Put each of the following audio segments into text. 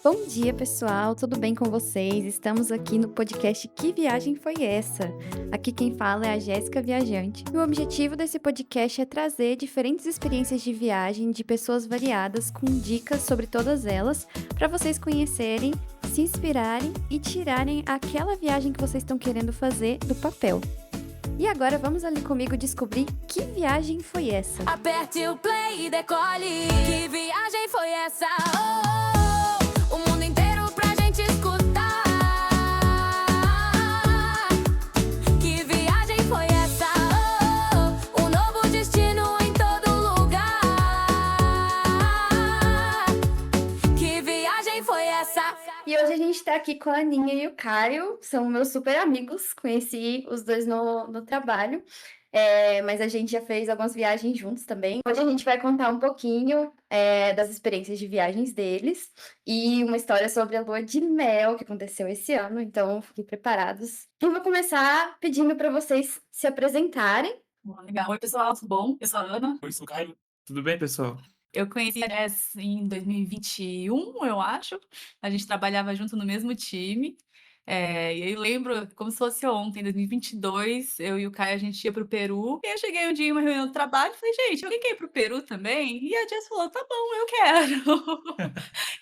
Bom dia, pessoal. Tudo bem com vocês? Estamos aqui no podcast Que Viagem Foi Essa? Aqui quem fala é a Jéssica Viajante. E o objetivo desse podcast é trazer diferentes experiências de viagem de pessoas variadas com dicas sobre todas elas para vocês conhecerem, se inspirarem e tirarem aquela viagem que vocês estão querendo fazer do papel. E agora vamos ali comigo descobrir que viagem foi essa. Aperte o play e decole. Que viagem foi essa? Oh, o mundo inteiro pra gente escutar. Que viagem foi essa? Oh, um novo destino em todo lugar. Que viagem foi essa? E hoje a gente tá aqui com a Aninha e o Caio, são meus super amigos, conheci os dois no trabalho, mas a gente já fez algumas viagens juntos também. Hoje a gente vai contar um pouquinho das experiências de viagens deles e uma história sobre a lua de mel que aconteceu esse ano, então fiquem preparados. Eu vou começar pedindo para vocês se apresentarem. Legal. Oi, pessoal, tudo bom? Eu sou a Ana. Oi, sou o Caio. Tudo bem, pessoal? Eu conheci a Jess em 2021, eu acho. A gente trabalhava junto no mesmo time. E eu lembro como se fosse ontem, em 2022, eu e o Caio, a gente ia pro Peru. E eu cheguei um dia em uma reunião do trabalho e falei, gente, alguém quer ir pro Peru também? E a Jess falou, tá bom, eu quero.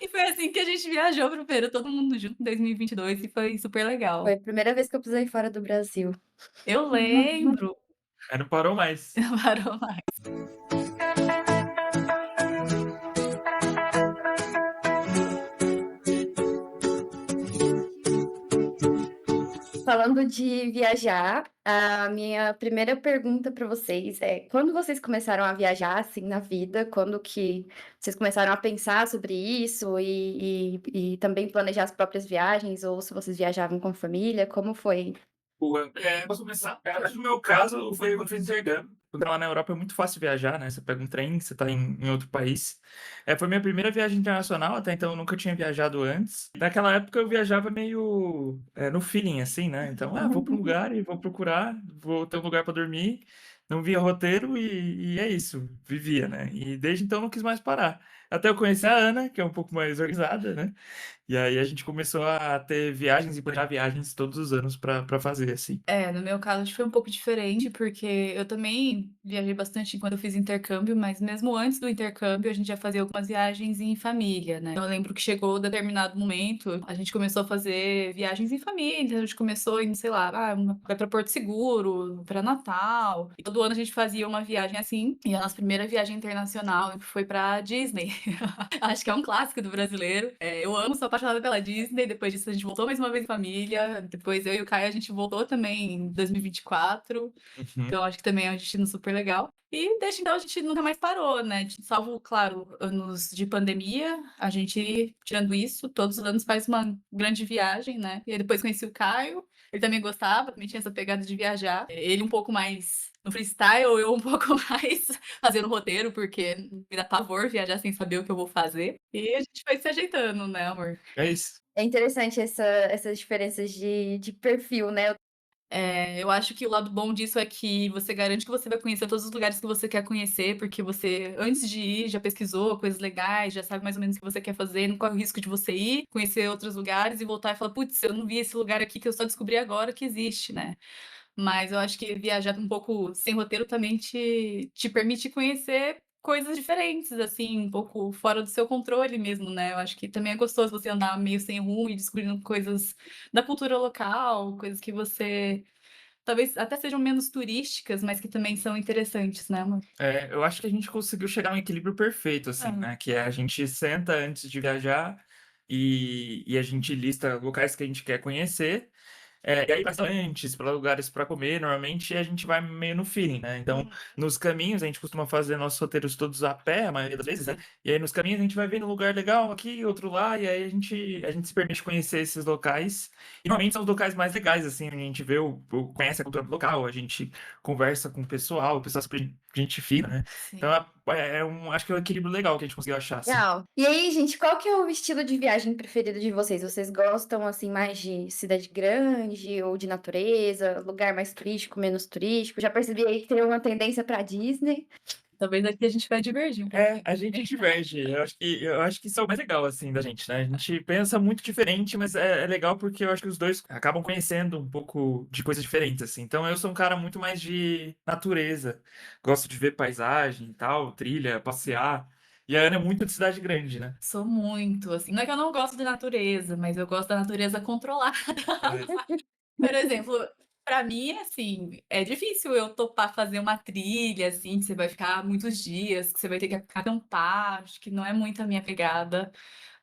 E foi assim que a gente viajou pro Peru, todo mundo junto em 2022, e foi super legal. Foi a primeira vez que eu pisei fora do Brasil. Eu lembro. Aí não parou mais. Parou mais. Falando de viajar, a minha primeira pergunta para vocês é: quando vocês começaram a viajar assim na vida? Quando que vocês começaram a pensar sobre isso e também planejar as próprias viagens? Ou se vocês viajavam com família? Como foi? Boa. Posso começar? No meu caso, foi quando eu fiz intercâmbio. Porque lá na Europa é muito fácil viajar, né? Você pega um trem, você tá em outro país. Foi minha primeira viagem internacional, até então eu nunca tinha viajado antes. Naquela época eu viajava meio no feeling, assim, né? Então, vou para um lugar e vou procurar, vou ter um lugar para dormir. Não via roteiro e é isso, vivia, né? E desde então eu não quis mais parar. Até eu conhecer a Ana, que é um pouco mais organizada, né? E aí a gente começou a ter viagens e planejar viagens todos os anos pra fazer, assim. No meu caso, acho que foi um pouco diferente, porque eu também viajei bastante quando eu fiz intercâmbio, mas mesmo antes do intercâmbio, a gente já fazia algumas viagens em família, né? Então, eu lembro que chegou determinado momento, a gente começou a fazer viagens em família, a gente começou indo, sei lá, vai pra Porto Seguro, pra Natal, e todo ano a gente fazia uma viagem assim, e a nossa primeira viagem internacional foi pra Disney. Acho que é um clássico do brasileiro. Eu amo, sou apaixonada pela Disney. Depois disso, a gente voltou mais uma vez em família. Depois eu e o Caio, a gente voltou também em 2024. Uhum. Então, acho que também é um destino super legal. E desde então a gente nunca mais parou, né? Salvo, claro, anos de pandemia, a gente, tirando isso, todos os anos faz uma grande viagem, né? E aí depois conheci o Caio, ele também gostava, também tinha essa pegada de viajar. Ele um pouco mais no freestyle, eu um pouco mais fazendo roteiro, porque me dá pavor viajar sem saber o que eu vou fazer. E a gente foi se ajeitando, né, amor? É isso. É interessante essas diferenças de perfil, né? Eu acho que o lado bom disso é que você garante que você vai conhecer todos os lugares que você quer conhecer, porque você, antes de ir, já pesquisou coisas legais, já sabe mais ou menos o que você quer fazer, não corre o risco de você ir, conhecer outros lugares e voltar e falar, putz, eu não vi esse lugar aqui que eu só descobri agora que existe, né? Mas eu acho que viajar um pouco sem roteiro também te permite conhecer coisas diferentes, assim, um pouco fora do seu controle mesmo, né? Eu acho que também é gostoso você andar meio sem rumo e descobrindo coisas da cultura local, coisas que você talvez até sejam menos turísticas, mas que também são interessantes, né, amor? Eu acho que a gente conseguiu chegar num equilíbrio perfeito, assim, né? Que é a gente senta antes de viajar e a gente lista locais que a gente quer conhecer. E aí, restaurantes, para lugares para comer, normalmente a gente vai meio no feeling, né? Então, nos caminhos, a gente costuma fazer nossos roteiros todos a pé, a maioria das vezes, né? E aí, nos caminhos, a gente vai vendo um lugar legal aqui, outro lá, e aí a gente se permite conhecer esses locais. E normalmente são os locais mais legais, assim, a gente vê, conhece a cultura local, a gente conversa com o pessoal super gente fina, né? Sim. Então, acho que é um equilíbrio legal que a gente conseguiu achar, assim. Legal. E aí, gente, qual que é o estilo de viagem preferido de vocês? Vocês gostam, assim, mais de cidade grande ou de natureza, lugar mais turístico, menos turístico? Já percebi aí que tem uma tendência pra Disney. Talvez aqui a gente vai divergir um pouco. A gente diverge. Eu acho que isso é o mais legal, assim, da gente, né? A gente pensa muito diferente, mas é legal porque eu acho que os dois acabam conhecendo um pouco de coisas diferentes, assim. Então eu sou um cara muito mais de natureza. Gosto de ver paisagem e tal, trilha, passear. E a Ana é muito de cidade grande, né? Sou muito, assim. Não é que eu não gosto de natureza, mas eu gosto da natureza controlada. Por exemplo, pra mim, assim, é difícil eu topar fazer uma trilha, assim, que você vai ficar muitos dias, que você vai ter que acampar. Acho que não é muito a minha pegada.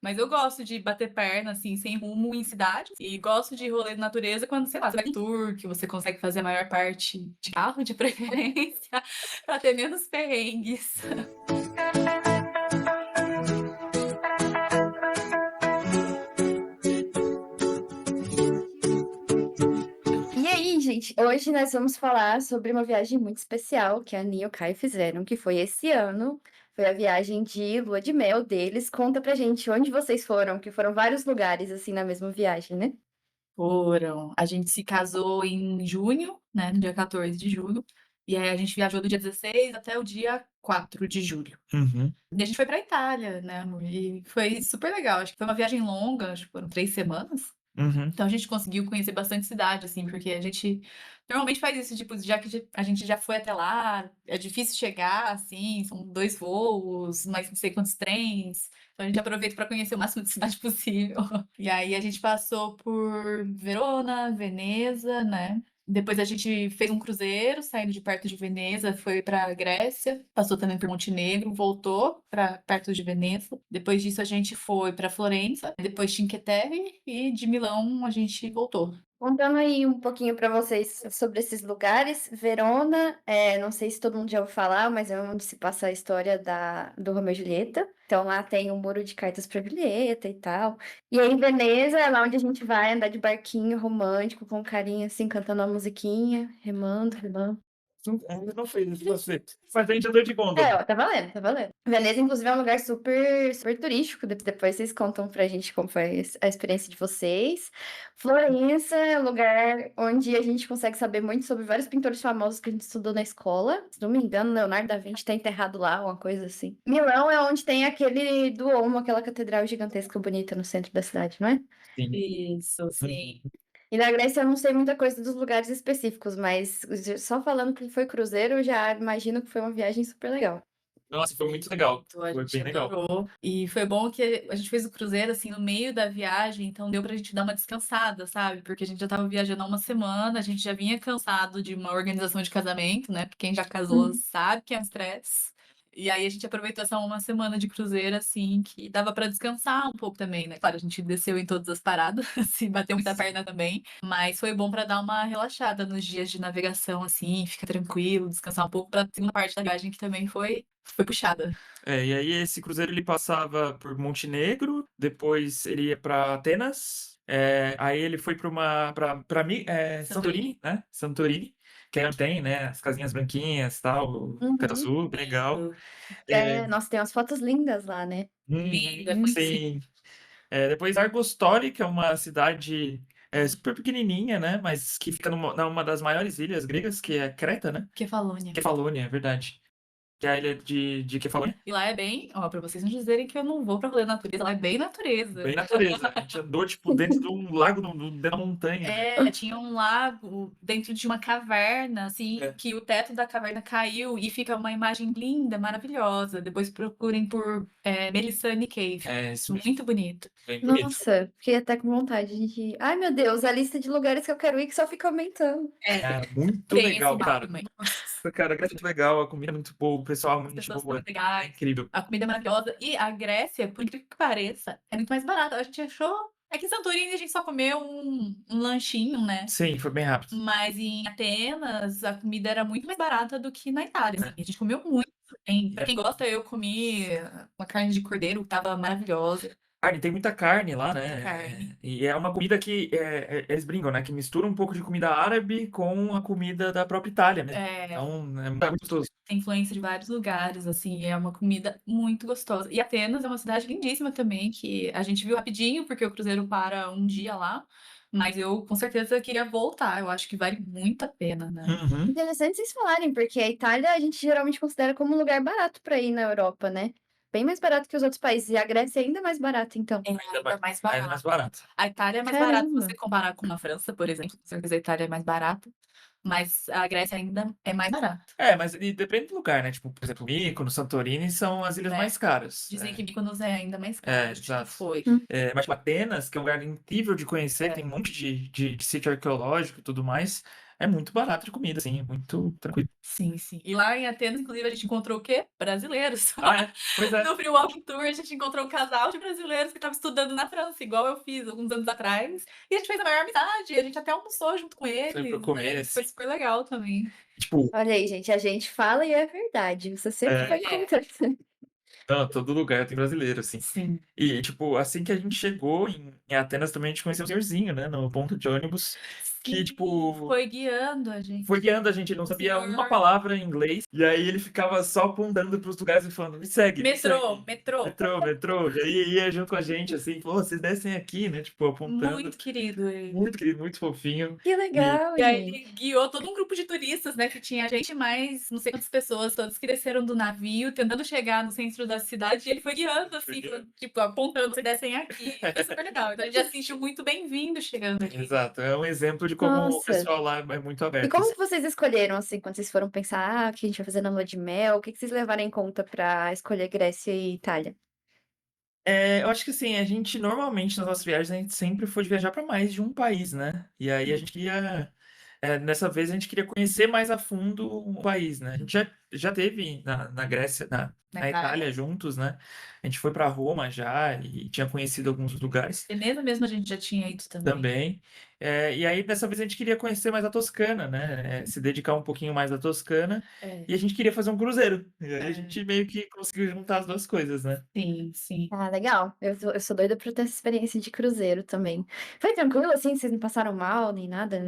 Mas eu gosto de bater perna, assim, sem rumo em cidade. E gosto de rolê de natureza quando, sei lá, você vai em tour, que você consegue fazer a maior parte de carro, de preferência, pra ter menos perrengues. E aí, gente, hoje nós vamos falar sobre uma viagem muito especial que a Nia e o Caio fizeram, que foi esse ano. Foi a viagem de lua de mel deles. Conta pra gente onde vocês foram, que foram vários lugares assim na mesma viagem, né? Foram. A gente se casou em junho, né? No dia 14 de julho. E aí a gente viajou do dia 16 até o dia 4 de julho. Uhum. E a gente foi pra Itália, né? E foi super legal. Acho que foi uma viagem longa, acho que foram 3 semanas. Uhum. Então a gente conseguiu conhecer bastante cidade, assim, porque a gente normalmente faz isso, tipo, já que a gente já foi até lá, é difícil chegar, assim, são 2 voos, mais não sei quantos trens. Então a gente aproveita para conhecer o máximo de cidade possível. E aí a gente passou por Verona, Veneza, né? Depois a gente fez um cruzeiro, saindo de perto de Veneza, foi para Grécia, passou também por Montenegro, voltou para perto de Veneza. Depois disso a gente foi para Florença, depois Cinque Terre e de Milão a gente voltou. Contando aí um pouquinho para vocês sobre esses lugares. Verona, não sei se todo mundo já ouviu falar, mas é onde se passa a história do Romeu e Julieta. Então lá tem um muro de cartas para Julieta e tal. E aí Veneza é lá onde a gente vai andar de barquinho romântico, com carinha assim, cantando uma musiquinha, remando, remando. Ainda não fez isso você. Mas a gente andou de gondola. Ó, tá valendo, tá valendo. Veneza, inclusive, é um lugar super, super turístico. Depois vocês contam pra gente como foi a experiência de vocês. Florença é um lugar onde a gente consegue saber muito sobre vários pintores famosos que a gente estudou na escola. Se não me engano, Leonardo da Vinci tá enterrado lá, uma coisa assim. Milão é onde tem aquele Duomo, aquela catedral gigantesca bonita no centro da cidade, não é? Sim. Isso, sim. E na Grécia eu não sei muita coisa dos lugares específicos, mas só falando que foi cruzeiro, eu já imagino que foi uma viagem super legal. Nossa, foi muito legal. A Foi gente bem legal. adorou. E foi bom que a gente fez o cruzeiro, assim, no meio da viagem, então deu pra gente dar uma descansada, sabe? Porque a gente já tava viajando há uma semana, a gente já vinha cansado de uma organização de casamento, né? Porque quem já casou sabe que é um estresse. E aí a gente aproveitou essa uma semana de cruzeiro, assim, que dava pra descansar um pouco também, né? Claro, a gente desceu em todas as paradas, se bateu muita perna também, mas foi bom pra dar uma relaxada nos dias de navegação, assim, ficar tranquilo, descansar um pouco pra segunda parte da viagem que também foi puxada. E aí esse cruzeiro ele passava por Montenegro, depois ele ia para Atenas, aí ele foi para Santorini, né? Santorini, que é onde tem, né, as casinhas branquinhas, tal, canto azul, bem legal. Nossa, tem umas fotos lindas lá, né? Linda, Sim. Depois Argostoli, que é uma cidade super pequenininha, né, mas que fica numa das maiores ilhas gregas, que é Creta, né? Kefalônia. Kefalônia, é verdade. Que é a ilha de Kefalônia. E lá é bem, ó, pra vocês não dizerem que eu não vou pra rolê natureza, lá é bem natureza. Bem natureza. A gente andou, tipo, dentro de um lago, dentro da montanha. Tinha um lago dentro de uma caverna, assim, que o teto da caverna caiu e fica uma imagem linda, maravilhosa. Depois procurem por Melissane Cave. Isso mesmo. Muito bonito. Bem bonito. Nossa, fiquei até com vontade de ir. Ai, meu Deus, a lista de lugares que eu quero ir que só fica aumentando. Muito Tem legal, esse cara. também. Cara, a Grécia é muito legal, a comida é muito boa, o pessoal é As muito pessoas boa. são legais, Incrível. a comida é maravilhosa. E a Grécia, por incrível que pareça, é muito mais barata. A gente achou. É que em Santorini a gente só comeu um lanchinho, né? Sim, foi bem rápido. Mas em Atenas a comida era muito mais barata do que na Itália. Assim. A gente comeu muito bem. Pra quem gosta, eu comi uma carne de cordeiro que tava maravilhosa. Tem muita carne lá, né? Carne. E é uma comida que eles brincam, né? Que mistura um pouco de comida árabe com a comida da própria Itália mesmo. Então, é muito gostoso. Tem influência de vários lugares, assim, é uma comida muito gostosa. E Atenas é uma cidade lindíssima também, que a gente viu rapidinho, porque o cruzeiro para um dia lá. Mas eu com certeza queria voltar. Eu acho que vale muito a pena, né? Uhum. Interessante vocês falarem, porque a Itália a gente geralmente considera como um lugar barato pra ir na Europa, né? Bem mais barato que os outros países. E a Grécia é ainda mais barata, então. É ainda mais Ainda mais barato. barato. A Itália é mais barato se Caramba. você comparar com a França, por exemplo. Com certeza a Itália é mais barata, mas a Grécia ainda é mais barata. Mas e depende do lugar, né? Tipo, por exemplo, Mykonos, Santorini são as ilhas É. mais caras. Dizem que Mykonos é ainda mais É, caro. A gente não exato. foi. Mas tipo, Atenas, que é um lugar incrível de conhecer, É. tem um monte de sítio arqueológico e tudo mais, é muito barato de comida, assim, é muito tranquilo. Sim, sim. E lá em Atenas, inclusive, a gente encontrou o quê? Brasileiros. Pois é. No Free Walking Tour, a gente encontrou um casal de brasileiros que estava estudando na França, igual eu fiz alguns anos atrás. E a gente fez a maior amizade. A gente até almoçou junto com Foi pra eles, comer, né? Foi assim. super legal também. Tipo, Olha aí, gente, a gente fala e é verdade. Você sempre vai É. encontrar. não, todo lugar tem brasileiro, assim. Sim. E, tipo, assim que a gente chegou em Atenas também, a gente conheceu um senhorzinho, né, no ponto de ônibus, que, Sim, tipo, foi guiando a gente. foi guiando a gente, ele não sabia Senhor. uma palavra em inglês, e aí ele ficava só apontando pros lugares e falando, me segue, me Metrô, segue. metrô. Metrô, e aí ia junto com a gente, assim, pô, vocês descem aqui, né, tipo, apontando. Muito querido ele. Muito querido, muito fofinho. Que legal, E aí gente. ele guiou todo um grupo de turistas, né? Que tinha a gente mais não sei quantas pessoas, todas que desceram do navio, tentando chegar no centro da cidade, e ele foi guiando, assim, tipo, apontando, vocês descem aqui. Foi super legal. Então a gente já se sentiu muito bem-vindo chegando aqui. Exato, é um exemplo de como o Nossa. pessoal lá é muito E aberto. como assim. que vocês escolheram, assim, quando vocês foram pensar, o que a gente vai fazer na lua de mel? O que vocês levaram em conta pra escolher Grécia e Itália? Eu acho que assim, a gente normalmente nas nossas viagens, a gente sempre foi de viajar para mais de um país, né? E aí a gente queria. Dessa vez a gente queria conhecer mais a fundo o país, né? A gente já teve na Grécia, na Itália juntos, né? A gente foi para Roma já e tinha conhecido alguns lugares Veneza mesmo a gente já tinha ido também. também. E aí dessa vez a gente queria conhecer mais a Toscana, né? Se dedicar um pouquinho mais à Toscana. É, E a gente queria fazer um cruzeiro. E aí a É. gente meio que conseguiu juntar as duas coisas, né? sim, sim. Ah, legal. Eu sou doida pra ter essa experiência de cruzeiro também. Foi tranquilo, assim? Vocês não passaram mal, nem nada?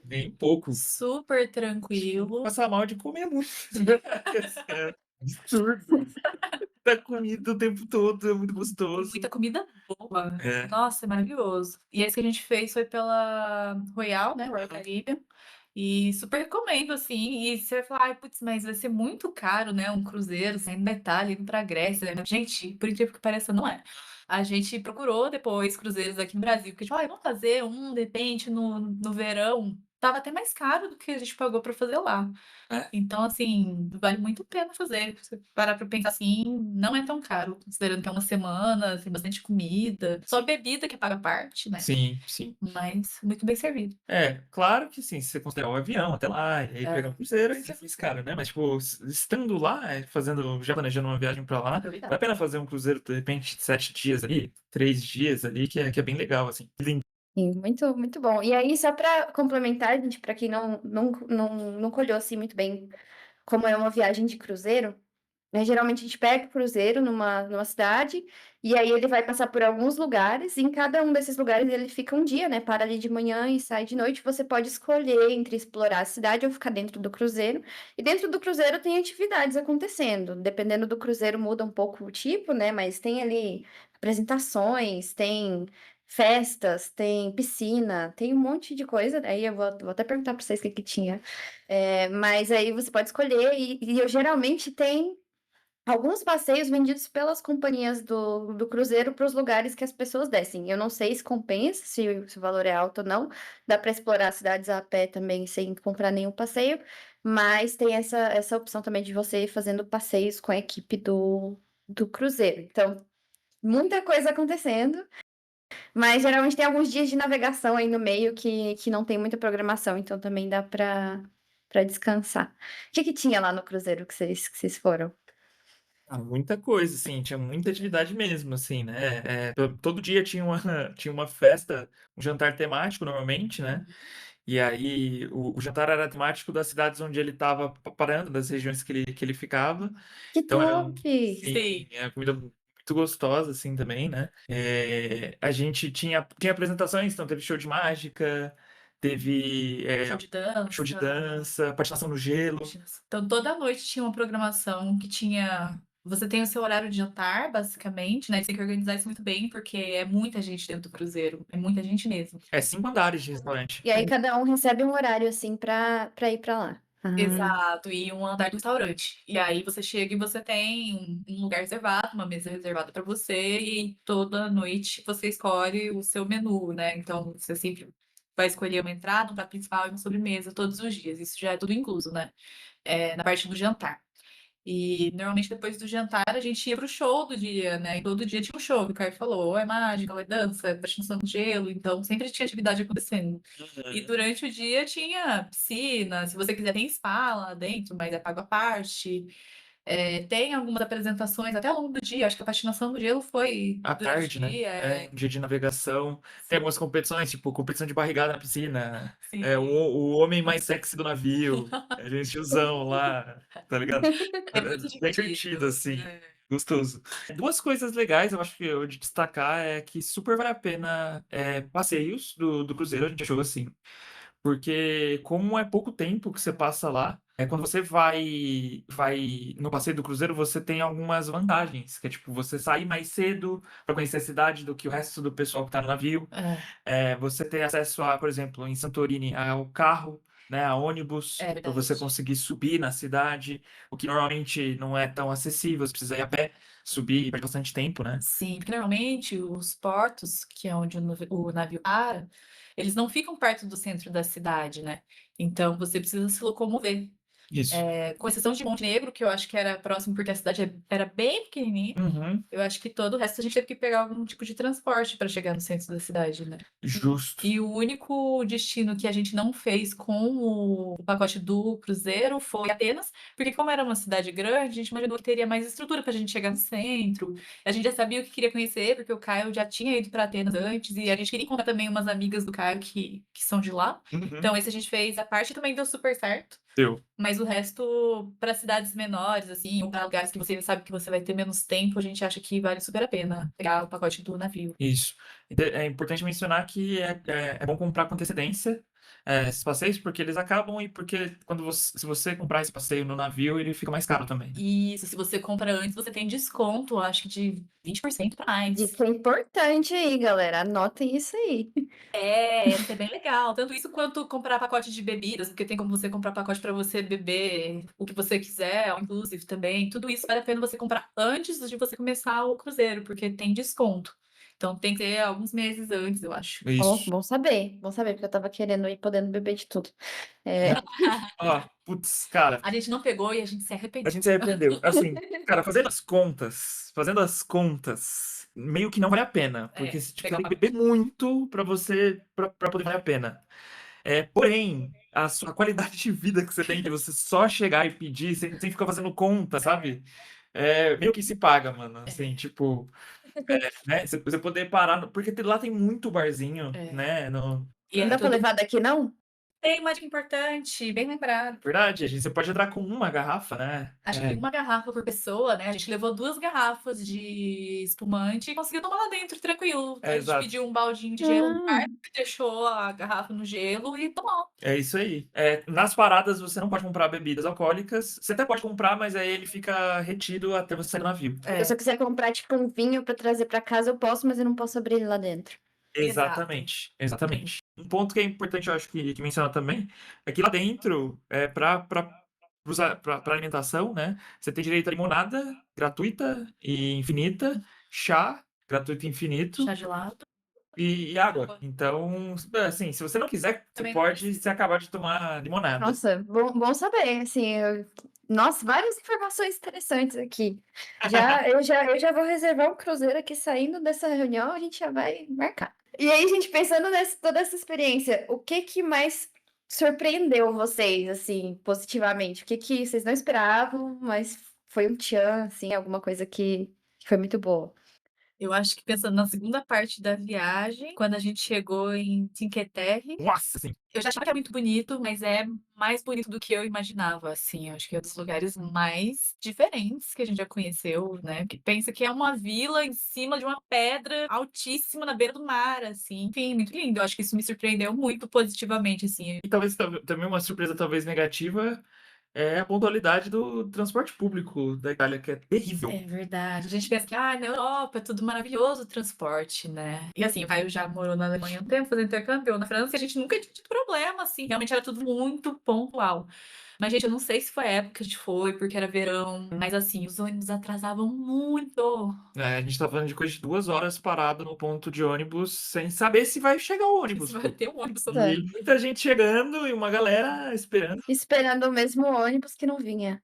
Nem um pouco. Super tranquilo. Passar mal de comer muito. É absurdo. Tá comida o tempo todo, é muito gostoso. Muita comida boa. É. Nossa, é maravilhoso. E esse que a gente fez foi pela Royal, né? Royal Caribbean. E super recomendo, assim. E você vai falar, ai, putz, mas vai ser muito caro, né? Um cruzeiro saindo da Itália, indo pra Grécia, né? Gente, por incrível que pareça, não é. A gente procurou depois cruzeiros aqui no Brasil, porque a gente falou, ai, vamos fazer um, de repente, no verão. Tava até mais caro do que a gente pagou pra fazer lá. É. Então, assim, vale muito a pena fazer. Se você parar pra pensar assim, não é tão caro, considerando que é uma semana, tem bastante comida. Só bebida que paga a parte, né? Sim, sim. Mas muito bem servido. Claro que sim, se você considerar um avião até lá, e aí pegar um cruzeiro, aí já fiz caro, né? Mas, tipo, estando lá, já planejando uma viagem pra lá, Aproveitar. vale a pena fazer um cruzeiro, de repente, 7 dias ali, 3 dias ali, que é bem legal, assim. Lindo. Sim, muito, muito bom. E aí, só para complementar, gente, para quem não colheu assim muito bem como é uma viagem de cruzeiro, né? Geralmente a gente pega o cruzeiro numa cidade e aí ele vai passar por alguns lugares, e em cada um desses lugares ele fica um dia, né? Para ali de manhã e sai de noite. Você pode escolher entre explorar a cidade ou ficar dentro do cruzeiro. E dentro do cruzeiro tem atividades acontecendo. Dependendo do cruzeiro muda um pouco o tipo, né? Mas tem ali apresentações, tem festas, tem piscina, tem um monte de coisa. Aí eu vou até perguntar para vocês o que que tinha. Mas aí você pode escolher, e eu geralmente tem alguns passeios vendidos pelas companhias do cruzeiro para os lugares que as pessoas descem. Eu não sei se compensa, se o valor é alto ou não. Dá para explorar as cidades a pé também sem comprar nenhum passeio, mas tem essa opção também de você ir fazendo passeios com a equipe do cruzeiro. Então, muita coisa acontecendo. Mas geralmente tem alguns dias de navegação aí no meio que não tem muita programação, então também dá para descansar. O que tinha lá no cruzeiro que vocês foram? Muita coisa, assim, tinha muita atividade mesmo, assim, né? Todo dia tinha tinha uma festa, um jantar temático, normalmente, né? E aí o jantar era temático das cidades onde ele estava parando, das regiões que ele ficava. Que Então era top! Sim. é comida muito gostosa, assim, também, né? A gente tinha apresentações, então teve show de mágica, teve Show de dança. patinação no gelo. Então, toda noite tinha uma programação que tinha Você tem o seu horário de jantar, basicamente, né? Você tem que organizar isso muito bem, porque é muita gente dentro do cruzeiro. É muita gente mesmo. É 5 andares de restaurante. E aí cada um recebe um horário, assim, pra ir pra lá. Ah, Exato, e um andar do restaurante. E aí você chega e você tem um lugar reservado, uma mesa reservada para você, e toda noite você escolhe o seu menu, né? Então você sempre vai escolher uma entrada, um prato principal e uma sobremesa todos os dias. Isso já é tudo incluso, né? Na parte do jantar. E normalmente depois do jantar a gente ia pro show do dia, né? E todo dia tinha um show, que o Caio falou, ou é mágica, ou é dança, é patinação no gelo, então sempre tinha atividade acontecendo. E durante o dia tinha piscina, se você quiser tem spa lá dentro, mas é pago à parte. Tem algumas apresentações até ao longo do dia, acho que a patinação no gelo foi À durante tarde, o né? dia. Um dia de navegação. Tem algumas competições, tipo, competição de barrigada na piscina. Sim. O homem mais sexy do navio. A gente tiozão lá, tá ligado? É muito Bem divertido, divertido. assim. Gostoso. Duas coisas legais, eu acho que eu de destacar é que super vale a pena passeios do cruzeiro, a gente achou assim. Porque como é pouco tempo que você passa lá, quando você vai no passeio do cruzeiro, você tem algumas vantagens, que é tipo, você sair mais cedo para conhecer a cidade do que o resto do pessoal que tá no navio. Você ter acesso a, por exemplo, em Santorini, ao carro, né, a ônibus, É para você verdade. conseguir subir na cidade, o que normalmente não é tão acessível, você precisa ir a pé, subir, perde bastante tempo, né? Sim, porque normalmente os portos, que é onde o navio para, eles não ficam perto do centro da cidade, né? Então você precisa se locomover. Isso. Com exceção de Montenegro, que eu acho que era próximo porque a cidade era bem pequenininha, Uhum, eu acho que todo o resto a gente teve que pegar algum tipo de transporte para chegar no centro da cidade, né? justo. E o único destino que a gente não fez com o pacote do cruzeiro foi Atenas, porque como era uma cidade grande, a gente imaginou que teria mais estrutura para a gente chegar no centro. A gente já sabia o que queria conhecer, porque o Caio já tinha ido para Atenas antes, e a gente queria encontrar também umas amigas do Caio que são de lá. Uhum. Então, esse a gente fez a parte e também deu super certo. Deu. Mas o resto, para cidades menores, assim, ou para lugares que você sabe que você vai ter menos tempo, a gente acha que vale super a pena pegar o pacote do navio. Isso. É importante mencionar que é bom comprar com antecedência esses passeios, porque eles acabam e porque se você comprar esse passeio no navio, ele fica mais caro também, né? Isso, se você compra antes, você tem desconto, acho que de 20% pra mais. dica importante aí, galera. Anotem isso aí. Essa é bem legal. Tanto isso quanto comprar pacote de bebidas, porque tem como você comprar pacote para você beber o que você quiser, all inclusive também. Tudo isso vale a pena você comprar antes de você começar o cruzeiro, porque tem desconto. Então tem que ter alguns meses antes, eu acho. Bom, Isso. bom saber, porque eu tava querendo ir podendo beber de tudo. É, Ó, putz, cara, A gente não pegou e a gente se a arrependeu. gente se arrependeu. Assim, cara, fazendo as contas, meio que não vale a pena, porque você pegar tem o que beber muito pra poder valer a pena. Porém, a sua qualidade de vida que você tem de você só chegar e pedir sem ficar fazendo conta, sabe? Meio que se paga, mano. Assim, tipo, né? Você poder parar, porque lá tem muito barzinho, É. né? E não dá pra tudo- levar daqui, não? Tem uma dica importante, bem lembrado. Verdade, você pode entrar com uma garrafa, né? Acho que uma garrafa por pessoa, né? A gente levou 2 garrafas de espumante e conseguiu tomar lá dentro, tranquilo. A gente Exato. pediu um baldinho de gelo no Ah, bar, deixou a garrafa no gelo e tomou. É isso aí. Nas paradas você não pode comprar bebidas alcoólicas. Você até pode comprar, mas aí ele fica retido até você sair do navio. se eu quiser comprar, tipo, um vinho pra trazer pra casa, eu posso, mas eu não posso abrir ele lá dentro. Exato. Exatamente. Um ponto que é importante, eu acho que mencionar também, é que lá dentro, para alimentação, né? Você tem direito a limonada gratuita e infinita, chá gratuito e infinito Chá gelado. e água. Então, assim, se você não quiser, você Também não pode precisa. se acabar de tomar limonada. Nossa, bom saber, assim, nossa, várias informações interessantes aqui. Eu já vou reservar um cruzeiro aqui saindo dessa reunião, a gente já vai marcar. E aí, gente, pensando nessa toda essa experiência, o que que mais surpreendeu vocês, assim, positivamente? O que que vocês não esperavam, mas foi um tchan, assim, alguma coisa que foi muito boa? Eu acho que pensando na segunda parte da viagem, quando a gente chegou em Cinque Terre, Nossa, assim, eu já achava que era muito bonito, mas é mais bonito do que eu imaginava, assim. Eu acho que é um dos lugares mais diferentes que a gente já conheceu, né? Que pensa que é uma vila em cima de uma pedra altíssima na beira do mar, assim. Enfim, muito lindo. Eu acho que isso me surpreendeu muito positivamente, assim. e talvez também uma surpresa talvez negativa é a pontualidade do transporte público da Itália, que é terrível. É verdade. A gente pensa que, na Europa é tudo maravilhoso o transporte, né? E assim, o Caio já morou na Alemanha um tempo, fazendo intercâmbio, na França, e a gente nunca tinha tido problema, assim. Realmente era tudo muito pontual. Mas, gente, eu não sei se foi a época que a gente foi, porque era verão, mas assim, os ônibus atrasavam muito. A gente tá falando de coisa de 2 horas parado no ponto de ônibus sem saber se vai chegar o ônibus, Se vai pô. ter um ônibus Tá. E muita gente chegando e uma galera esperando. Esperando o mesmo ônibus que não vinha.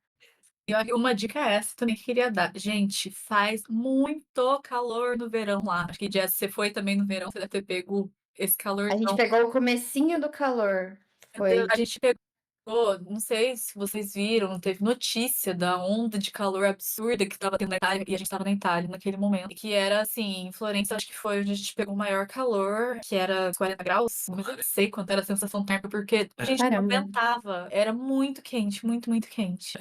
E olha, uma dica é essa também que eu queria dar. Gente, faz muito calor no verão lá. Acho que, Jess, você foi também no verão, você deve ter pego esse A gente calorzão. pegou o comecinho do calor. Meu Deus, Foi. a gente pegou, não sei se vocês viram, teve notícia da onda de calor absurda que estava tendo na Itália, e a gente estava na Itália naquele momento, e que era assim, em Florença, acho que foi onde a gente pegou o maior calor, que era 40 graus, mas eu não sei quanto era a sensação térmica, porque a gente não Caramba. aguentava, era muito quente, muito, muito quente.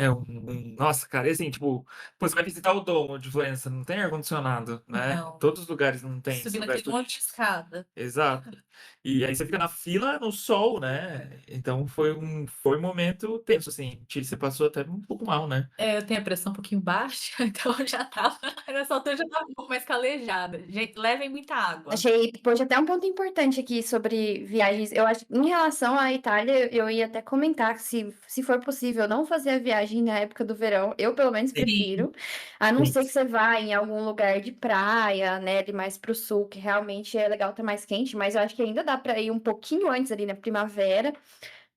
Nossa, cara, e assim, tipo, pô, você vai visitar o Domo de Florença, não tem ar-condicionado, né? Não. Todos os lugares não tem, esses Subindo lugares aquele monte de escada. Exato. E aí você fica na fila no sol, né? Então foi um momento tenso, assim. Você passou até um pouco mal, né? Eu tenho a pressão um pouquinho baixa, então eu já estava, nessa altura eu já estava um pouco mais calejada. Gente, levem muita água. Achei, poxa, até um ponto importante aqui sobre viagens. Eu acho, em relação à Itália, eu ia até comentar que se for possível não fazer a viagem na época do verão, eu pelo menos Sim. prefiro. A não Sim. ser que você vá em algum lugar de praia, né, ali mais pro sul, que realmente é legal estar mais quente, mas eu acho que ainda dá para ir um pouquinho antes ali na primavera,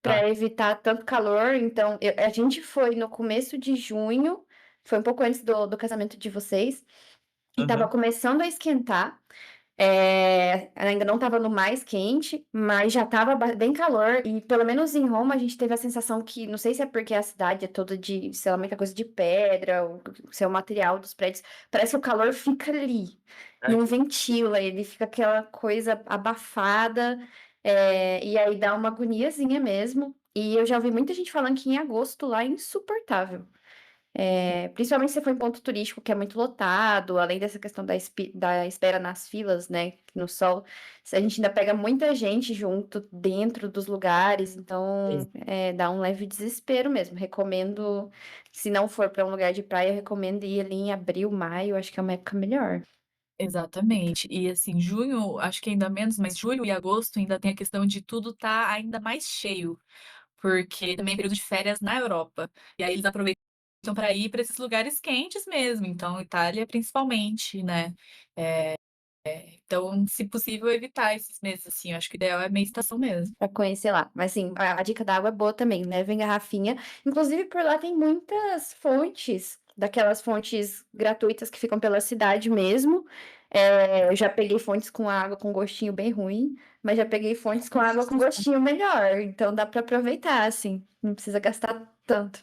Tá. para evitar tanto calor. Então, a gente foi no começo de junho, foi um pouco antes do casamento de vocês, e tava Aham. começando a esquentar. Ainda não estava no mais quente, mas já estava bem calor. E pelo menos em Roma a gente teve a sensação que, não sei se é porque a cidade é toda de, sei lá, muita coisa de pedra, ou se é o material dos prédios, parece que o calor fica ali, É. não ventila, ele fica aquela coisa abafada, e aí dá uma agoniazinha mesmo. E eu já ouvi muita gente falando que em agosto lá é insuportável. Principalmente se for em ponto turístico que é muito lotado, além dessa questão da espera nas filas, né, no sol, a gente ainda pega muita gente junto dentro dos lugares, então dá um leve desespero mesmo. Recomendo, se não for para um lugar de praia, eu recomendo ir ali em abril, maio, acho que é uma época melhor. Exatamente. E assim, junho, acho que ainda menos, mas julho e agosto ainda tem a questão de tudo tá ainda mais cheio, porque também é período de férias na Europa. E aí eles aproveitam para ir para esses lugares quentes mesmo, então Itália principalmente, né? Então, se possível, evitar esses meses, assim, eu acho que o ideal é meia estação mesmo. Pra conhecer lá. Mas assim, a dica da água é boa também, né? Vem garrafinha. Inclusive, por lá tem muitas fontes, daquelas fontes gratuitas que ficam pela cidade mesmo. Eu já peguei fontes com água com gostinho bem ruim, mas já peguei fontes com água com gostinho melhor. Então dá pra aproveitar, assim. Não precisa gastar tanto.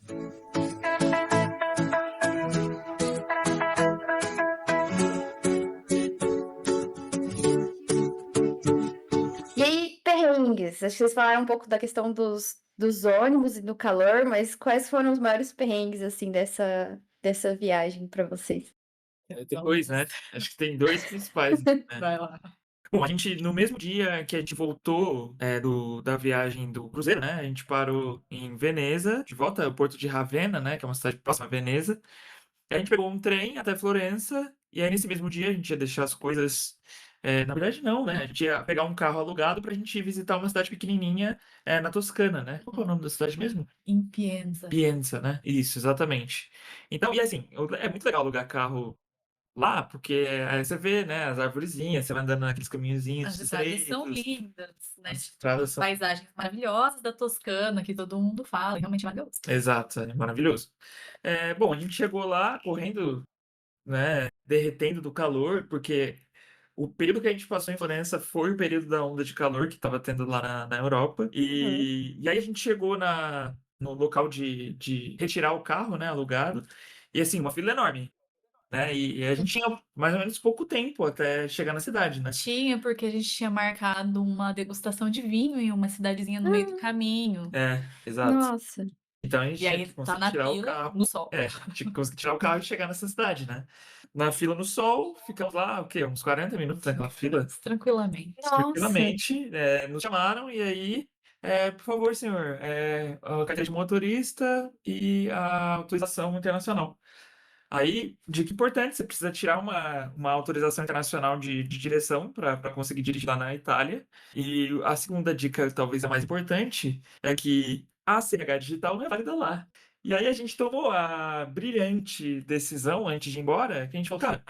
E aí, perrengues? Acho que vocês falaram um pouco da questão dos ônibus e do calor, mas quais foram os maiores perrengues, assim, dessa viagem para vocês? Tem dois, né? Acho que tem dois principais, né? Vai lá. Bom, a gente, no mesmo dia que a gente voltou da viagem do cruzeiro, né? A gente parou em Veneza, de volta ao Porto de Ravenna, né? Que é uma cidade próxima a Veneza. Aí a gente pegou um trem até Florença, e aí nesse mesmo dia a gente ia deixar as coisas. Na verdade, não, né? A gente ia pegar um carro alugado pra gente ir visitar uma cidade pequenininha na Toscana, né? Qual que é o nome da cidade mesmo? Em Pienza. Pienza, né? Isso, exatamente. Então, e assim, é muito legal alugar carro lá, porque aí você vê, né, as arvorezinhas, você vai andando naqueles caminhozinhos As estradas são estreitos, lindas, né? as estradas são. Paisagens maravilhosas da Toscana, que todo mundo fala, realmente é maravilhoso. Exato, é maravilhoso. Bom, a gente chegou lá correndo, né, derretendo do calor, porque o período que a gente passou em Florença foi o período da onda de calor que estava tendo lá na Europa. E aí a gente chegou no local de retirar o carro, né, alugado, e assim, uma fila enorme, né? E a gente tinha mais ou menos pouco tempo até chegar na cidade, né? Tinha, porque a gente tinha marcado uma degustação de vinho em uma cidadezinha no meio do caminho. Exato. Nossa, Então a gente E tinha aí que tá conseguir na tirar o fila, carro. no sol. Tinha que conseguir tirar o carro e chegar nessa cidade, né? Na fila no sol, ficamos lá, o quê? Uns 40 minutos naquela fila. Tranquilamente. nossa. Tranquilamente, nos chamaram e aí Por favor, senhor, a carteira de motorista e a autorização internacional. Aí, dica importante, você precisa tirar uma autorização internacional de direção para conseguir dirigir lá na Itália. E a segunda dica, talvez a mais importante, é que a CNH digital não é válida lá. E aí a gente tomou a brilhante decisão antes de ir embora, que a gente falou, cara,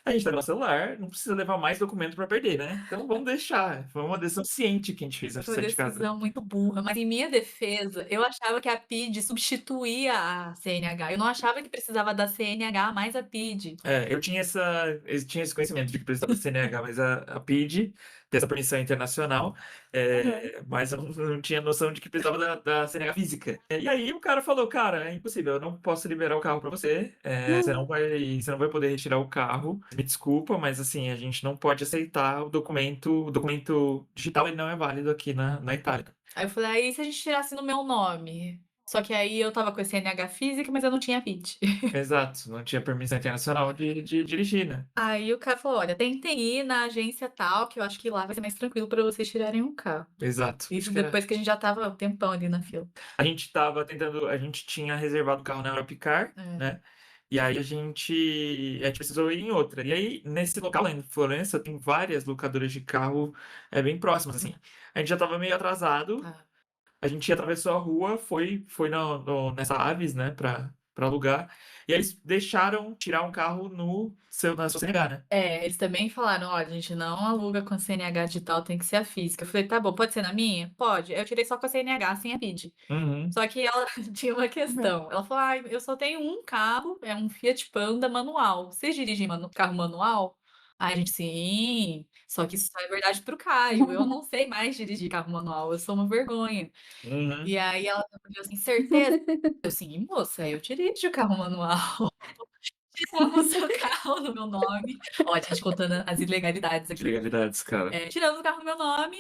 a gente tá no celular, não precisa levar mais documento para perder, né? Então vamos deixar. Foi uma decisão ciente que a gente fez antes Foi de uma sair de casa. decisão muito burra, mas em minha defesa, eu achava que a PID substituía a CNH. Eu não achava que precisava da CNH mais a PID. Eu tinha esse conhecimento de que precisava da CNH, mas a PID, tem essa permissão internacional, mas eu não tinha noção de que precisava da CNH física. E aí o cara falou, cara, é impossível, eu não posso liberar o carro para você, você não vai poder retirar o carro, me desculpa, mas assim, a gente não pode aceitar o documento digital, ele não é válido aqui na Itália. Aí eu falei, aí se a gente tirasse no meu nome? Só que aí eu tava com a CNH física, mas eu não tinha PID. Exato, não tinha permissão internacional de dirigir, né? Aí o cara falou, olha, tentem ir na agência tal, que eu acho que lá vai ser mais tranquilo para vocês tirarem o carro. Exato. Isso depois que a gente já tava um tempão ali na fila. A gente tinha reservado o carro na Europicar, né? E aí a gente precisou ir em outra. E aí, nesse local lá em Florença, tem várias locadoras de carro bem próximas, assim. A gente já tava meio atrasado, a gente atravessou a rua, foi nessa Avis, né, pra alugar. E aí eles deixaram tirar um carro na sua CNH, né? Eles também falaram, olha, a gente não aluga com a CNH digital, tem que ser a física. Eu falei, tá bom, pode ser na minha? Pode. Eu tirei só com a CNH, sem a PID. Uhum. Só que ela tinha uma questão. Ela falou, eu só tenho um carro, é um Fiat Panda manual. Vocês dirigem carro manual? Aí a gente, sim. Só que isso só é verdade pro Caio. Eu não sei mais dirigir carro manual, eu sou uma vergonha. Uhum. E aí ela falou assim, certeza? Eu, sim, moça, eu dirijo carro manual. Tiramos o carro no meu nome. Ó, a gente contando as ilegalidades aqui. Ilegalidades, cara. Tiramos o carro no meu nome,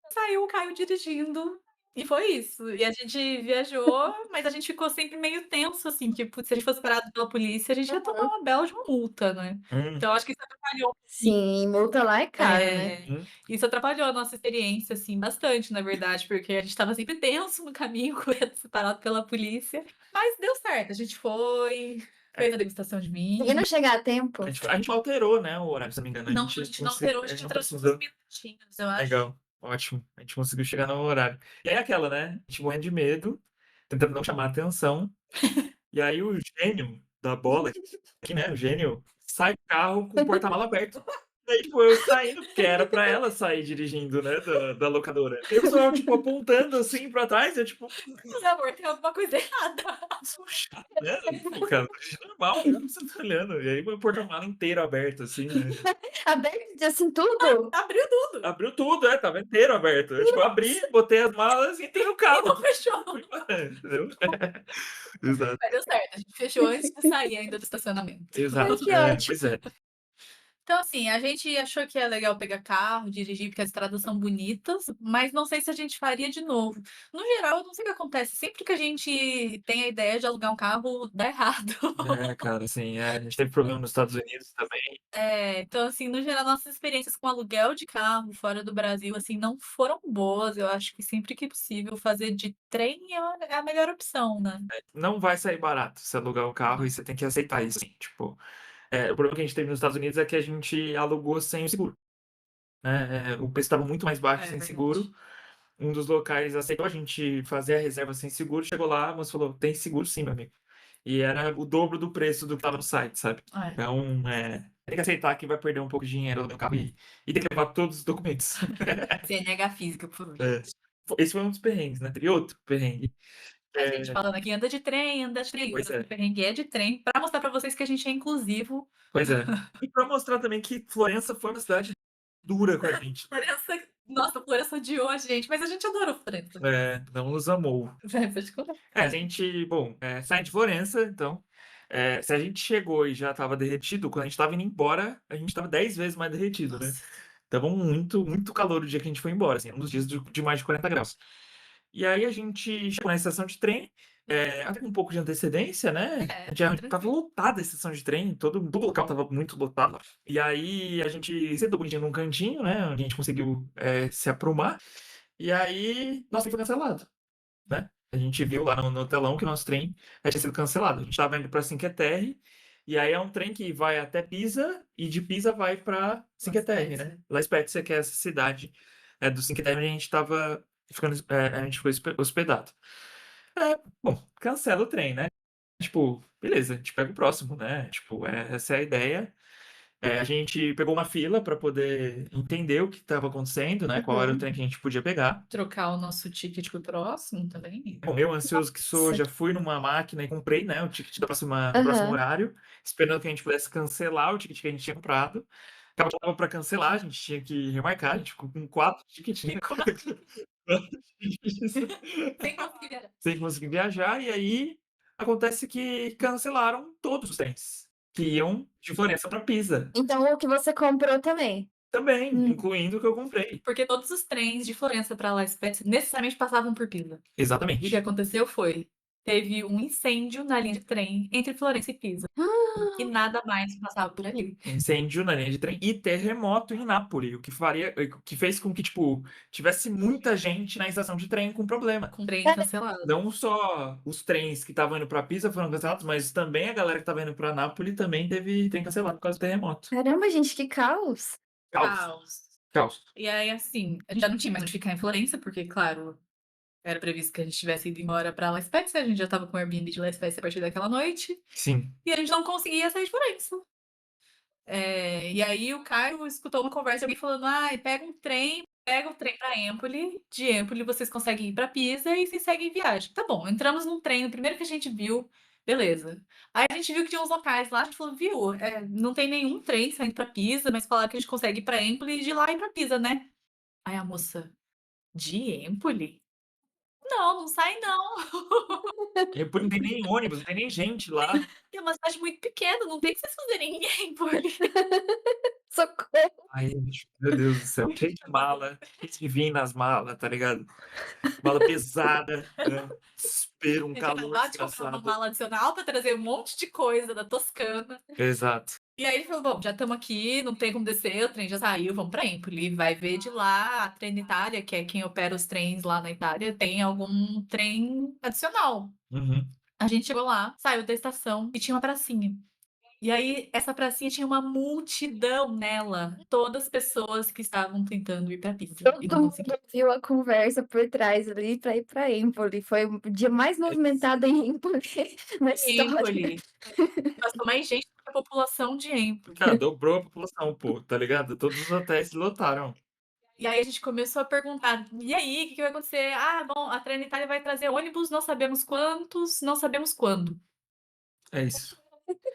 saiu o Caio dirigindo. E foi isso. E a gente viajou, mas a gente ficou sempre meio tenso, assim, tipo, se a gente fosse parado pela polícia, a gente ia tomar uma bela de uma multa, né? Então acho que isso atrapalhou. Sim, multa lá é caro, né? Isso atrapalhou a nossa experiência, assim, bastante, na verdade, porque a gente tava sempre tenso no caminho, com medo de ser parado pela polícia. Mas deu certo, a gente foi, fez a degustação de vinho. E não chegar a tempo? A gente alterou, né, o horário, se não me engano. Não, a gente não alterou, a gente não trouxe uns precisou. minutinhos, eu acho. Legal, ótimo. A gente conseguiu chegar no horário. E aí aquela, né? A gente morrendo de medo, tentando não chamar atenção. E aí o gênio da bola, aqui, né? O gênio sai do carro com o porta-mala aberto. E aí, tipo, eu saindo, porque era pra ela sair dirigindo, né? Da locadora. E o pessoal, tipo, apontando assim pra trás, eu, tipo, Meu amor, tem alguma coisa errada. sou chato, né? Pô, cara, normal, você tá olhando. E aí o porta-mala inteiro aberto, assim, né? Aberto assim tudo? Abriu tudo. Abriu tudo, tava inteiro aberto. Eu, tipo, abri, botei as malas e entrei no E carro. não fechou. Fui embora, entendeu? Exato. Mas deu certo, a gente fechou antes de sair ainda do estacionamento. Exato. Que ótimo. Pois é. Então, assim, a gente achou que é legal pegar carro, dirigir, porque as estradas são bonitas, mas não sei se a gente faria de novo. No geral, eu não sei o que acontece. Sempre que a gente tem a ideia de alugar um carro, dá errado. Cara, assim, a gente teve problema nos Estados Unidos também. Então, assim, no geral, nossas experiências com aluguel de carro fora do Brasil, assim, não foram boas. Eu acho que sempre que possível, fazer de trem é a melhor opção, né? Não vai sair barato você alugar um carro e você tem que aceitar isso, assim, tipo... o problema que a gente teve nos Estados Unidos é que a gente alugou sem o seguro, né? O preço estava muito mais baixo sem verdade. seguro. Um dos locais aceitou a gente fazer a reserva sem seguro, chegou lá, mas falou, tem seguro sim, meu amigo. E era o dobro do preço do que estava no site, sabe? Então, tem que aceitar que vai perder um pouco de dinheiro no carro e tem que levar todos os documentos. CNH física, por favor. Esse foi um dos perrengues, né? Teve outro perrengue. A gente falando aqui, anda de trem, Pois é. o perrengue é de trem, pra mostrar pra vocês que a gente é inclusivo. Pois é. E pra mostrar também que Florença foi uma cidade dura com a gente. Nossa, Florença odiou a gente, mas a gente adorou Florença. Não nos amou. Pode contar. A gente, bom, sai de Florença, então. Se a gente chegou e já tava derretido, quando a gente tava indo embora, a gente tava 10 vezes mais derretido, né? Tava muito, muito calor o dia que a gente foi embora, assim, um dos dias de mais de 40 graus. E aí a gente chegou na estação de trem, até com um pouco de antecedência, né? Já tava lotada a estação de trem, todo o local tava muito lotado. E aí a gente sentou bonitinho num cantinho, né? Onde a gente conseguiu se aprumar. E aí, nosso trem foi cancelado, né? A gente viu lá no telão que o nosso trem tinha sido cancelado. A gente estava indo para Cinque Terre, e aí é um trem que vai até Pisa, e de Pisa vai para Cinque Terre, né? La Spezia, que é essa cidade do Cinque Terre onde a gente estava ficando, a gente foi hospedado. Bom, cancela o trem, né? Tipo, beleza, a gente pega o próximo, né? Tipo, essa é a ideia. A gente pegou uma fila para poder entender o que estava acontecendo, né? Qual era o trem que a gente podia pegar. Trocar o nosso ticket pro próximo também. Bom, eu, ansioso que sou, Nossa. já fui numa máquina e comprei, né, o ticket do próximo Aham. horário, esperando que a gente pudesse cancelar o ticket que a gente tinha comprado. Acabava para cancelar, a gente tinha que remarcar, a gente ficou com 4 tickets, né? Sem conseguir viajar. Sem conseguir viajar, e aí acontece que cancelaram todos os trens que iam de Florença para Pisa. Então, o que você comprou também. Também, Hum. incluindo o que eu comprei. Porque todos os trens de Florença para La Spezia necessariamente passavam por Pisa. E o que Exatamente. aconteceu foi, teve um incêndio na linha de trem entre Florença e Pisa. E nada mais passava por ali. Incêndio na linha de trem e terremoto em Nápoles, o que fez com que, tipo, tivesse muita gente na estação de trem com problema. Com trem cancelado. Não só os trens que estavam indo para Pisa foram cancelados, mas também a galera que estava indo para Nápoles também teve trem cancelado por causa do terremoto. Caramba, gente, que caos. Caos. Caos. Caos. E aí, assim, a gente já não tinha mais onde ficar em Florença, porque, claro, era previsto que a gente tivesse ido embora pra La Spezia, a gente já tava com o Airbnb de La Spezia a partir daquela noite, Sim. e a gente não conseguia sair de Florença. E aí o Caio escutou uma conversa de alguém falando, pega o trem pra Empoli, de Empoli vocês conseguem ir pra Pisa e vocês seguem viagem. Tá bom, entramos num trem, o primeiro que a gente viu, beleza. Aí a gente viu que tinha uns locais lá, a gente falou, viu, não tem nenhum trem saindo pra Pisa, mas falaram que a gente consegue ir pra Empoli e de lá ir pra Pisa, né? Aí a moça, de Empoli? Não, não sai não. Depois não tem nem ônibus, não tem nem gente lá. É uma cidade muito pequena, não tem o que vocês fazerem em Empoli. Socorro. Ai, gente, meu Deus do céu, cheio de mala, que vem nas malas, tá ligado? Mala pesada, desespero, A um gente calor acabou de comprar uma desgraçado. mala adicional pra trazer um monte de coisa da Toscana. Exato. E aí ele falou, bom, já estamos aqui, não tem como descer, o trem já saiu, vamos pra Empoli. Vai ver de lá, a Trenitalia, que é quem opera os trens lá na Itália, tem algum trem adicional. Uhum. A gente chegou lá, saiu da estação e tinha uma pracinha. E aí, essa pracinha tinha uma multidão nela. Todas as pessoas que estavam tentando ir pra Pisa e não Todo conseguiam. mundo viu a conversa por trás ali pra ir pra Empoli. Foi o dia mais movimentado em Empoli na história. Empoli. Passou mais gente do que a população de Empoli. Cara, dobrou a população, pô, tá ligado? Todos os hotéis se lotaram. E aí a gente começou a perguntar, e aí, o que vai acontecer? Bom, a Trenitalia vai trazer ônibus, não sabemos quantos, não sabemos quando. É isso.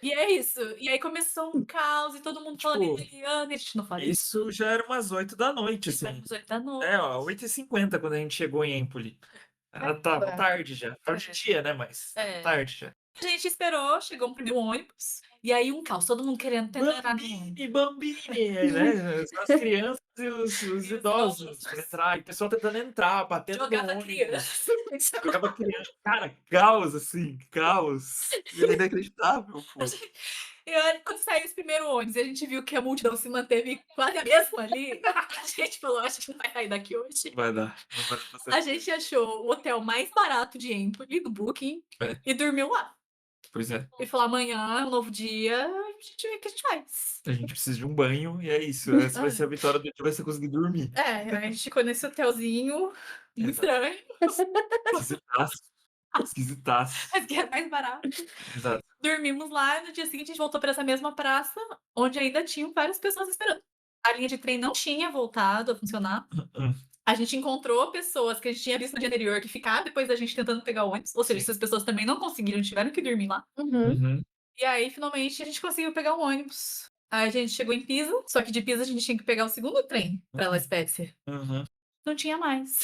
E é isso. E aí começou um caos e todo mundo falando Tipo, italiano, e a gente não fala isso. Isso já era umas 8 da noite, assim. Às 8 da noite. 8h50 quando a gente chegou em Empoli. Tava tarde já. Tarde de dia, né? Mas tarde já. A gente esperou, chegou um primeiro ônibus, e aí um caos, todo mundo querendo tentar. Bambini, né? As crianças e os idosos pra entrar. E o pessoal tentando entrar, batendo no Jogava ônibus. criança. Jogava criança. Cara, caos, assim, caos. Inacreditável, pô. E olha, quando saiu esse primeiro ônibus e a gente viu que a multidão se manteve quase a mesma ali, a gente falou, acho que não vai sair daqui hoje. Vai dar. Não vai passar. A gente achou o hotel mais barato de Empoli, no Booking, e dormiu lá. Pois é. E falou, amanhã é um novo dia, a gente vê o que a gente faz. A gente precisa de um banho e é isso. Essa vai ser a vitória do dia, vai ser conseguir dormir. A gente ficou nesse hotelzinho muito estranho, Esquisitaço. Esquisitaço. mas que era mais barato. Exato. Dormimos lá e no dia seguinte a gente voltou para essa mesma praça, onde ainda tinham várias pessoas esperando. A linha de trem não tinha voltado a funcionar. A gente encontrou pessoas que a gente tinha visto no dia anterior que ficaram depois da gente tentando pegar o ônibus. Ou seja, essas pessoas também não conseguiram, tiveram que dormir lá. Uhum. E aí, finalmente, a gente conseguiu pegar o ônibus. Aí a gente chegou em Pisa, só que de Pisa a gente tinha que pegar o segundo trem para La Spezia. Uhum. Não tinha mais.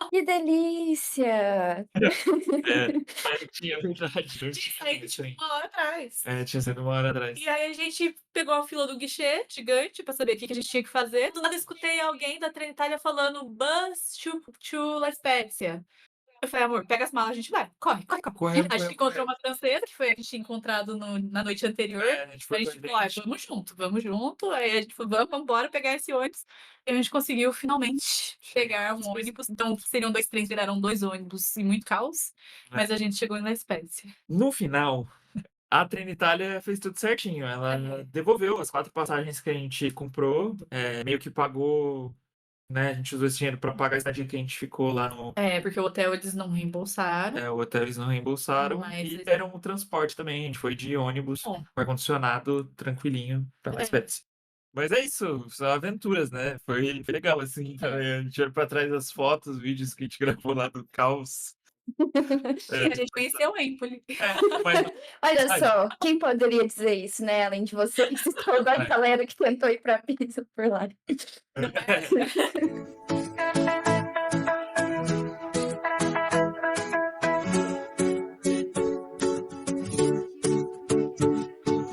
Que delícia! Tinha, verdade. Não Tinha saído tinha. tipo 1 hora atrás. Tinha sido 1 hora atrás. E aí a gente pegou a fila do guichê gigante pra saber o que a gente tinha que fazer. Do nada escutei alguém da Trenitalia falando bus to La Spezia. Eu falei, amor, pega as malas, a gente vai. Corre. Correndo, A gente encontrou uma francesa, que foi a que a gente tinha encontrado na noite anterior. a gente foi A com gente falou, vamos junto. Aí a gente falou, vamos embora pegar esse ônibus. E a gente conseguiu finalmente pegar um ônibus. Então, seriam 2 trens, viraram 2 ônibus e muito caos. Mas a gente chegou na Spezia. No final, a Trenitalia fez tudo certinho. Ela devolveu as 4 passagens que a gente comprou, meio que pagou, né? A gente usou esse dinheiro para pagar a estadia que a gente ficou lá no Porque o hotel eles não reembolsaram. o hotel, eles não reembolsaram. Mas E eles- deram o transporte também. A gente foi de ônibus, É. com ar-condicionado, tranquilinho, pra La Spezia. Mas é isso, são aventuras, né? Foi legal, assim. A gente olha pra trás das fotos, vídeos que a gente gravou lá do caos. E a gente conheceu o Empoli. Mas Olha Ai. só, quem poderia dizer isso, né? Além de vocês, toda a Ai. galera que tentou ir pra Pisa por lá.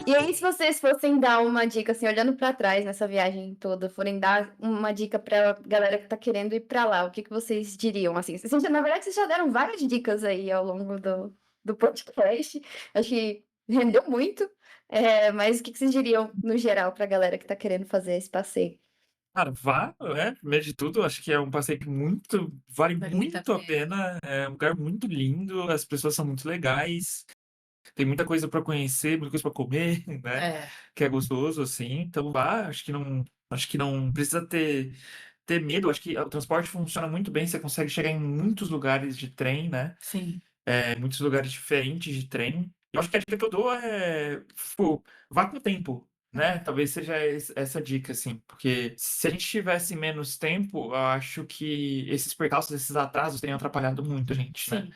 E aí, se vocês fossem dar uma dica, assim, olhando pra trás nessa viagem toda, forem dar uma dica pra galera que tá querendo ir pra lá, o que que vocês diriam, assim? Na verdade, vocês já deram várias dicas aí ao longo do podcast. Acho que rendeu muito. Mas o que que vocês diriam, no geral, pra galera que tá querendo fazer esse passeio? Cara, vá, né? Primeiro de tudo, acho que é um passeio que vale Vale muito a muito a pena. É um lugar muito lindo, as pessoas são muito legais. Tem muita coisa pra conhecer, muita coisa pra comer, né? Que é gostoso, assim. Então vá, acho que não precisa ter medo. Acho que o transporte funciona muito bem, você consegue chegar em muitos lugares de trem, né? Sim. Muitos lugares diferentes de trem. Eu acho que a dica que eu dou é, tipo, vá com o tempo, né? Talvez seja essa dica, assim, porque se a gente tivesse menos tempo, eu acho que esses percalços, esses atrasos teriam atrapalhado muito a gente, né? Sim.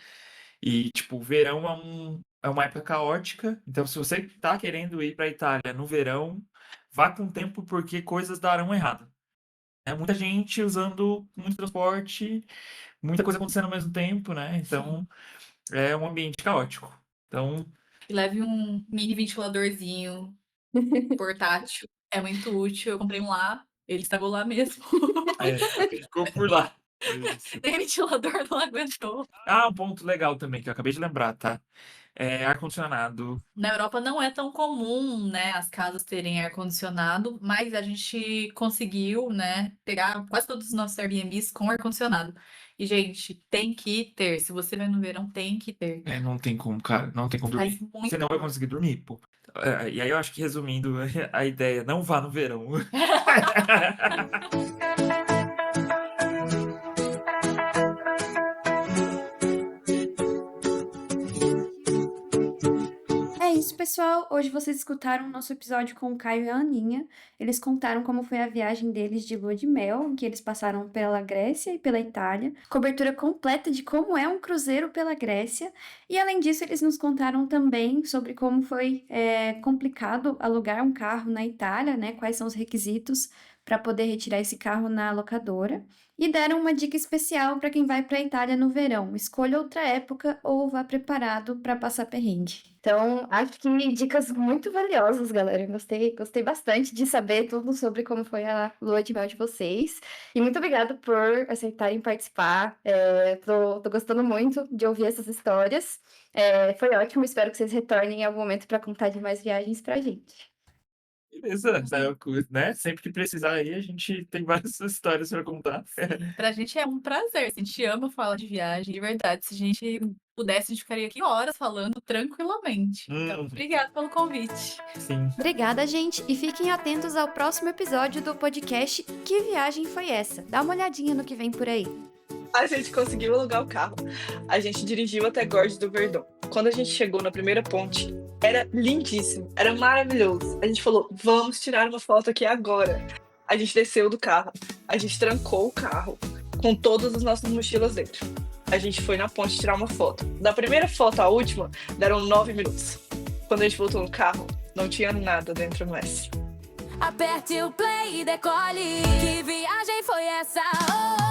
E, tipo, o verão é uma época caótica, então se você tá querendo ir pra Itália no verão, vá com tempo porque coisas darão errado. É muita gente usando muito transporte, muita coisa acontecendo ao mesmo tempo, né? Então, é um ambiente caótico. Então, E leve um mini ventiladorzinho portátil. É muito útil. Eu comprei um lá. Ele estragou lá mesmo. ficou por lá. Isso. Nem ventilador não aguentou. Um ponto legal também, que eu acabei de lembrar, tá? Ar-condicionado. Na Europa não é tão comum, né, as casas terem ar-condicionado, mas a gente conseguiu, né, pegar quase todos os nossos Airbnbs com ar-condicionado. E, gente, tem que ter. Se você vai no verão, tem que ter. Não tem como, cara. Não tem como dormir. Faz muito Você não vai conseguir dormir, pô. E aí eu acho que, resumindo, a ideia, não vá no verão. É isso, pessoal. Hoje vocês escutaram o nosso episódio com o Caio e a Aninha. Eles contaram como foi a viagem deles de lua de mel, em que eles passaram pela Grécia e pela Itália. Cobertura completa de como é um cruzeiro pela Grécia. E além disso, eles nos contaram também sobre como foi complicado alugar um carro na Itália, né? Quais são os requisitos para poder retirar esse carro na locadora. E deram uma dica especial para quem vai para a Itália no verão. Escolha outra época ou vá preparado para passar perrengue. Então, acho que dicas muito valiosas, galera. Gostei bastante de saber tudo sobre como foi a lua de mel de vocês. E muito obrigada por aceitarem participar. Tô gostando muito de ouvir essas histórias. Foi ótimo, espero que vocês retornem em algum momento para contar de mais viagens pra gente. Beleza, né? Sempre que precisar aí, a gente tem várias histórias pra contar. Pra gente é um prazer. A gente ama falar de viagem, de verdade. Se a gente pudesse, a gente ficaria aqui horas falando tranquilamente. Então, obrigada pelo convite. Sim. Obrigada, gente. E fiquem atentos ao próximo episódio do podcast Que Viagem Foi Essa? Dá uma olhadinha no que vem por aí. A gente conseguiu alugar o carro. A gente dirigiu até Gorges do Verdon. Quando a gente chegou na primeira ponte, era lindíssimo, era maravilhoso. A gente falou, vamos tirar uma foto aqui agora. A gente desceu do carro, a gente trancou o carro com todas as nossas mochilas dentro. A gente foi na ponte tirar uma foto. Da primeira foto à última, deram 9 minutos. Quando a gente voltou no carro, não tinha nada dentro mais. Aperte o play e decole. Que viagem foi essa? Oh,